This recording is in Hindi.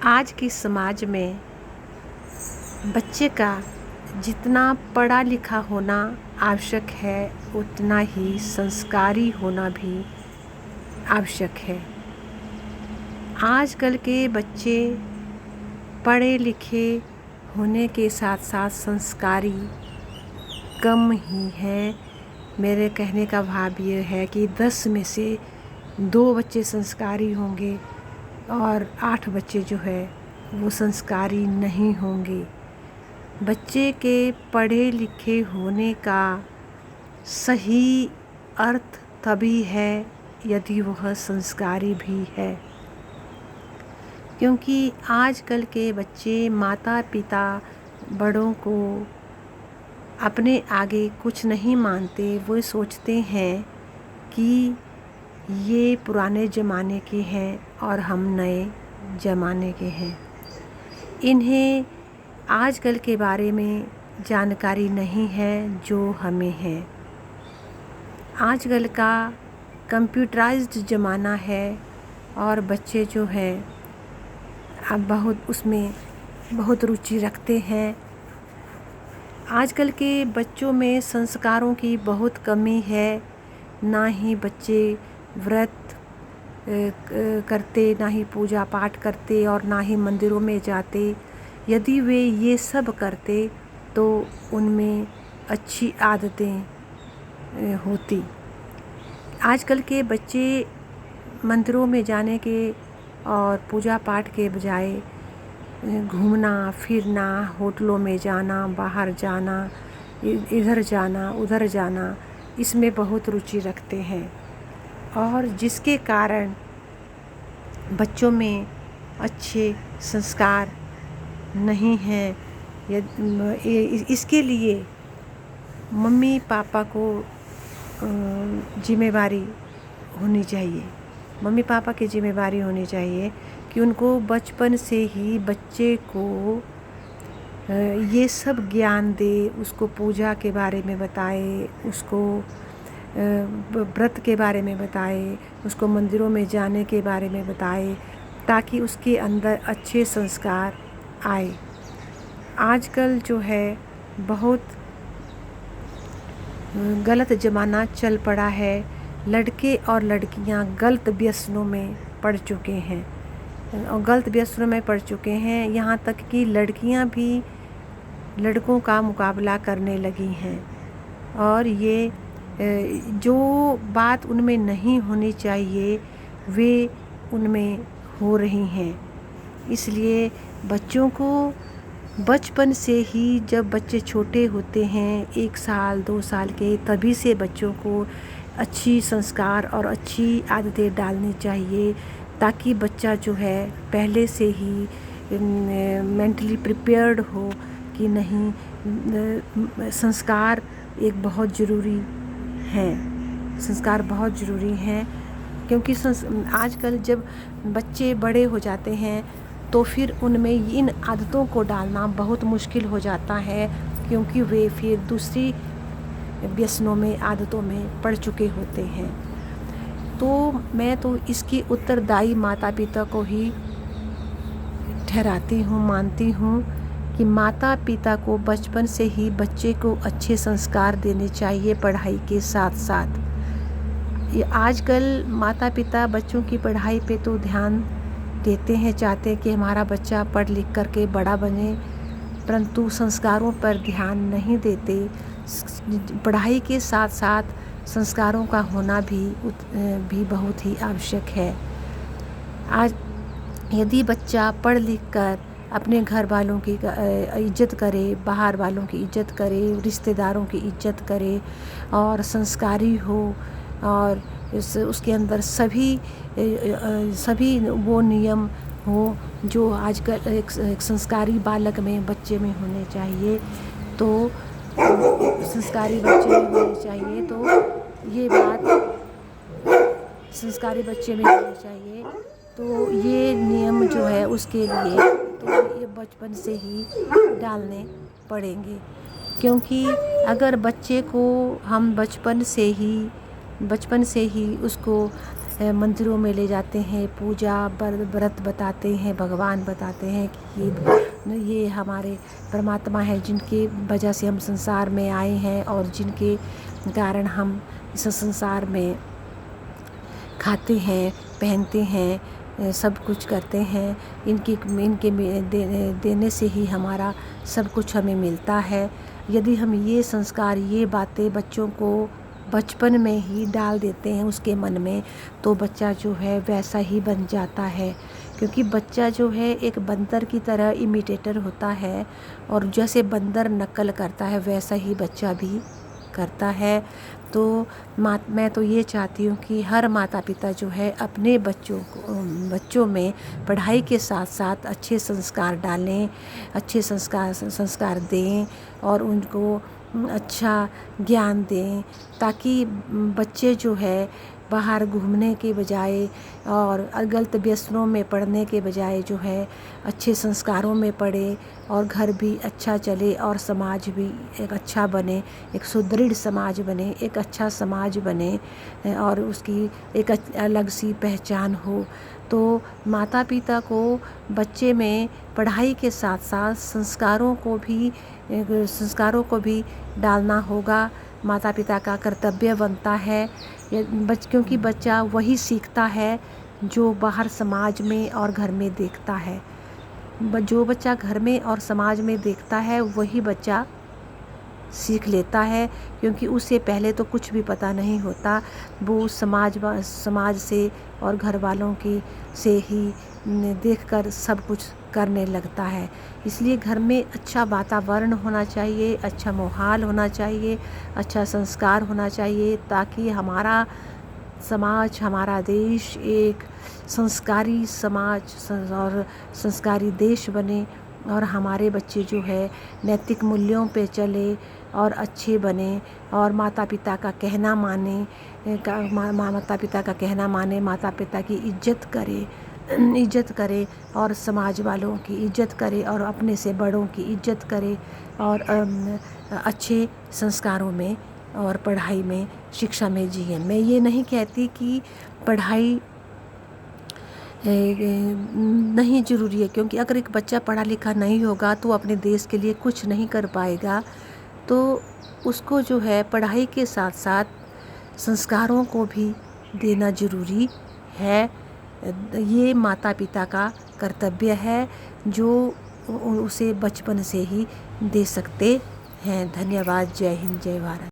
आज के समाज में बच्चे का जितना पढ़ा लिखा होना आवश्यक है उतना ही संस्कारी होना भी आवश्यक है। आजकल के बच्चे पढ़े लिखे होने के साथ साथ संस्कारी कम ही हैं। मेरे कहने का भाव ये है कि 10 में से 2 बच्चे संस्कारी होंगे और 8 बच्चे जो है वो संस्कारी नहीं होंगे। बच्चे के पढ़े लिखे होने का सही अर्थ तभी है यदि वह संस्कारी भी है, क्योंकि आजकल के बच्चे माता पिता बड़ों को अपने आगे कुछ नहीं मानते। वो सोचते हैं कि ये पुराने ज़माने के हैं और हम नए ज़माने के हैं। इन्हें आजकल के बारे में जानकारी नहीं है जो हमें है। आजकल का कंप्यूटराइज्ड ज़माना है और बच्चे जो हैं अब उसमें बहुत रुचि रखते हैं। आजकल के बच्चों में संस्कारों की बहुत कमी है। ना ही बच्चे व्रत करते, ना ही पूजा पाठ करते और ना ही मंदिरों में जाते। यदि वे ये सब करते तो उनमें अच्छी आदतें होती। आजकल के बच्चे मंदिरों में जाने के और पूजा पाठ के बजाय घूमना फिरना, होटलों में जाना, बाहर जाना, इधर जाना उधर जाना, इसमें बहुत रुचि रखते हैं और जिसके कारण बच्चों में अच्छे संस्कार नहीं हैं। इसके लिए मम्मी पापा को जिम्मेवारी होनी चाहिए। मम्मी पापा की जिम्मेवारी होनी चाहिए कि उनको बचपन से ही बच्चे को ये सब ज्ञान दे, उसको पूजा के बारे में बताए, उसको व्रत के बारे में बताए, उसको मंदिरों में जाने के बारे में बताए, ताकि उसके अंदर अच्छे संस्कार आए। आजकल जो है बहुत गलत ज़माना चल पड़ा है। लड़के और लड़कियां गलत व्यसनों में पड़ चुके हैं और गलत व्यसनों में पड़ चुके हैं। यहाँ तक कि लड़कियां भी लड़कों का मुकाबला करने लगी हैं और ये जो बात उनमें नहीं होनी चाहिए वे उनमें हो रही हैं। इसलिए बच्चों को बचपन से ही, जब बच्चे छोटे होते हैं 1 साल 2 साल के, तभी से बच्चों को अच्छी संस्कार और अच्छी आदतें डालनी चाहिए, ताकि बच्चा जो है पहले से ही मेंटली प्रिपेयर्ड हो कि नहीं, संस्कार एक बहुत ज़रूरी है। संस्कार बहुत ज़रूरी हैं, क्योंकि आजकल जब बच्चे बड़े हो जाते हैं तो फिर उनमें इन आदतों को डालना बहुत मुश्किल हो जाता है, क्योंकि वे फिर दूसरी व्यसनों में, आदतों में पड़ चुके होते हैं। तो मैं तो इसकी उत्तरदायी माता पिता को ही ठहराती हूँ, मानती हूँ कि माता पिता को बचपन से ही बच्चे को अच्छे संस्कार देने चाहिए पढ़ाई के साथ साथ। ये आजकल माता पिता बच्चों की पढ़ाई पे तो ध्यान देते हैं, चाहते हैं कि हमारा बच्चा पढ़ लिख करके बड़ा बने, परंतु संस्कारों पर ध्यान नहीं देते। पढ़ाई के साथ साथ संस्कारों का होना भी बहुत ही आवश्यक है। आज यदि बच्चा पढ़ लिख कर अपने घर वालों की इज्जत करे, बाहर वालों की इज्जत करे, रिश्तेदारों की इज्जत करे और संस्कारी हो और उसके अंदर सभी वो नियम हो जो आजकल एक संस्कारी बालक में, बच्चे में होने चाहिए, तो संस्कारी बच्चे में होने चाहिए, तो ये बात संस्कारी बच्चे में होनी चाहिए। तो ये नियम जो है उसके लिए तो ये बचपन से ही डालने पड़ेंगे, क्योंकि अगर बच्चे को हम बचपन से ही उसको मंदिरों में ले जाते हैं, पूजा व्रत बताते हैं, भगवान बताते हैं कि ये हमारे परमात्मा है जिनकी वजह से हम संसार में आए हैं और जिनके कारण हम इस संसार में खाते हैं, पहनते हैं, सब कुछ करते हैं। इनके देने से ही हमारा सब कुछ हमें मिलता है। यदि हम ये संस्कार, ये बातें बच्चों को बचपन में ही डाल देते हैं उसके मन में, तो बच्चा जो है वैसा ही बन जाता है। क्योंकि बच्चा जो है एक बंदर की तरह इमिटेटर होता है, और जैसे बंदर नकल करता है वैसा ही बच्चा भी करता है। तो मैं तो ये चाहती हूँ कि हर माता पिता जो है अपने बच्चों में पढ़ाई के साथ साथ अच्छे संस्कार डालें, अच्छे संस्कार दें और उनको अच्छा ज्ञान दें, ताकि बच्चे जो है बाहर घूमने के बजाय और गलत व्यसनों में पढ़ने के बजाय जो है अच्छे संस्कारों में पढ़े और घर भी अच्छा चले और समाज भी एक अच्छा बने, एक सुदृढ़ समाज बने, एक अच्छा समाज बने और उसकी एक अलग सी पहचान हो। तो माता पिता को बच्चे में पढ़ाई के साथ साथ संस्कारों को भी डालना होगा। माता पिता का कर्तव्य बनता है, क्योंकि बच्चा वही सीखता है जो बाहर समाज में और घर में देखता है। जो बच्चा घर में और समाज में देखता है वही बच्चा सीख लेता है, क्योंकि उससे पहले तो कुछ भी पता नहीं होता। वो समाज से और घर वालों की से ही देखकर सब कुछ करने लगता है। इसलिए घर में अच्छा वातावरण होना चाहिए, अच्छा माहौल होना चाहिए, अच्छा संस्कार होना चाहिए, ताकि हमारा समाज, हमारा देश एक संस्कारी समाज और संस्कारी देश बने और हमारे बच्चे जो है नैतिक मूल्यों पे चले और अच्छे बने और माता पिता का कहना माने, माता पिता की इज्जत करे और समाज वालों की इज्जत करे और अपने से बड़ों की इज्जत करे और अच्छे संस्कारों में और पढ़ाई में, शिक्षा में जिए। मैं ये नहीं कहती कि पढ़ाई नहीं ज़रूरी है, क्योंकि अगर एक बच्चा पढ़ा लिखा नहीं होगा तो अपने देश के लिए कुछ नहीं कर पाएगा। तो उसको जो है पढ़ाई के साथ साथ संस्कारों को भी देना ज़रूरी है। ये माता पिता का कर्तव्य है जो उसे बचपन से ही दे सकते हैं। धन्यवाद। जय हिंद, जय भारत।